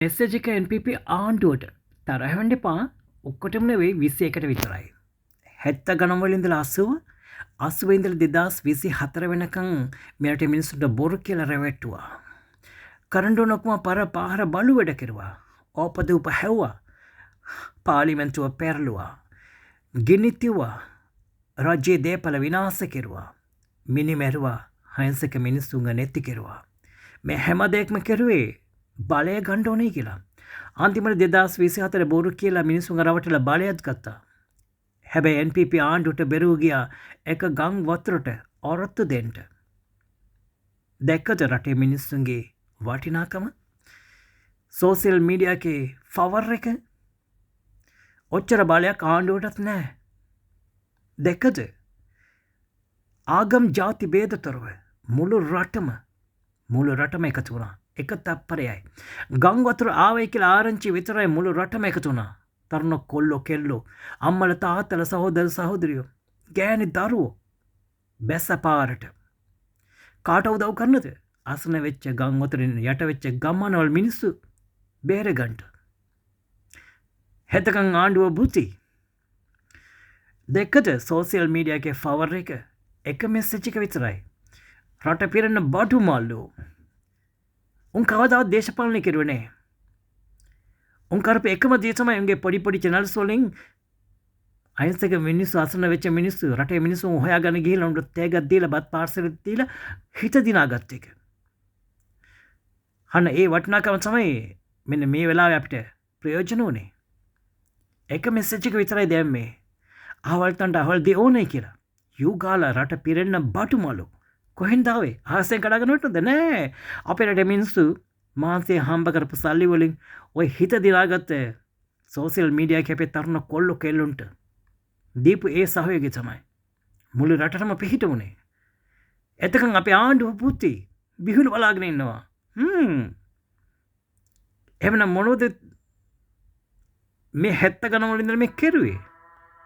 Message එක NPP ආණ්ඩුවට තරහ වෙන්න එපා. ඔක්කොටම නෙවෙයි 21ට විතරයි. 70 ගණන් වල ඉඳලා 80 ඉඳලා 2024 වෙනකන් මෙරට මිනිස්සුන්ට බොරු කියලා රැවට්ටුවා. කරඬු නොකම පාර බලු වැඩ කෙරුවා. ඕපදූප හැව්වා. පාර්ලිමේන්තුව පෙරළුවා. ගිනි තිව්වා. රජයේ දේපල විනාශ කෙරුවා. මිනිමෙරුවා. හයින්සක මිනිස්සුන්ව නැති කෙරුවා. මේ හැම දෙයක්ම කෙරුවේ බලය ගන්න ඕනේ කියලා. අන්තිමට 2024 බොරු කියලා මිනිස්සුන් රවටලා බලයත් ගත්තා. හැබැයි NPP ආණ්ඩුවට බෙරුව ගියා එක ගම් වතුරට ඔරොත්තු දෙන්න. දැක්කද රටේ මිනිස්සුන්ගේ වටිනාකම? සෝෂියල් මීඩියා එකේ ෆවර් එක ඔච්චර බලයක් ආණ්ඩුවටත් නැහැ. දැක්කද? ආගම් ජාති ભેදතරව මුළු රටම එකතු වුණා. එක තප්පරයයි. ගං වතුර ආවයි කියලා ආරංචි විතරයි මුළු රටම එකතු වුණා. තරුණ කොල්ලෝ කෙල්ලෝ අම්මල තාත්තල සහෝදර සහෝදරියෝ ගෑණි දරුවෝ බැස්ස පාරට. කාට උදව් කරන්නද? අසන වෙච්ච ගං වතුරින් යට වෙච්ච ගම්මානවල මිනිස්සු බේරගන්න. හෙතකන් ආණ්ඩුව බුති. දෙකද සෝෂියල් මීඩියා එකේ ෆවර් එක මෙසේජ් එක විතරයි. රට පිරෙන බඩු මල්ලෝ. උන් කවදාවත් දේශපාලනය කෙරුවේ නැහැ. උන් කරපු එකම දේ තමයි උන්ගේ පොඩි channels වලින් අහිංසක මිනිස්සු අසන වෙච්ච මිනිස්සු රටේ මිනිස්සු හොයාගෙන ගිහිල්ලා උන්ට තෑග්ගක් දීලා බත් පාර්සලෙත් දීලා හිත දිනාගත්ත එක. අන්න ඒ වටිනාකම තමයි මෙන්න මේ වෙලාවේ අපිට ප්‍රයෝජන උනේ. එක මෙසේජ් එක විතරයි දැම්මේ. අහවල්තන්ට අහවල් දේ ඕනේ කියලා. යුගාලා රට පිරෙන්න බටුමලු. කොහෙන්ද ආවේ? ආසෙන් කඩගෙන වටනද? නෑ. අපේ රටේ මිනිස්සු මාන්සේ හම්බ කරපු සල්ලි වලින් ඔය හිත දිනාගත්ත සෝෂියල් මීඩියා එකේ අපේ තරුණ කොල්ලෝ කෙල්ලුන්ට දීපු ඒ සහයෝගය තමයි මුළු රටටම පිහිට වුණේ. එතකන් අපේ ආණ්ඩුව පුති බිහිලු බලාගෙන ඉන්නවා. එහෙමනම් මොනවද මේ 70 ගණන් වල ඉඳලා මේ කෙරුවේ?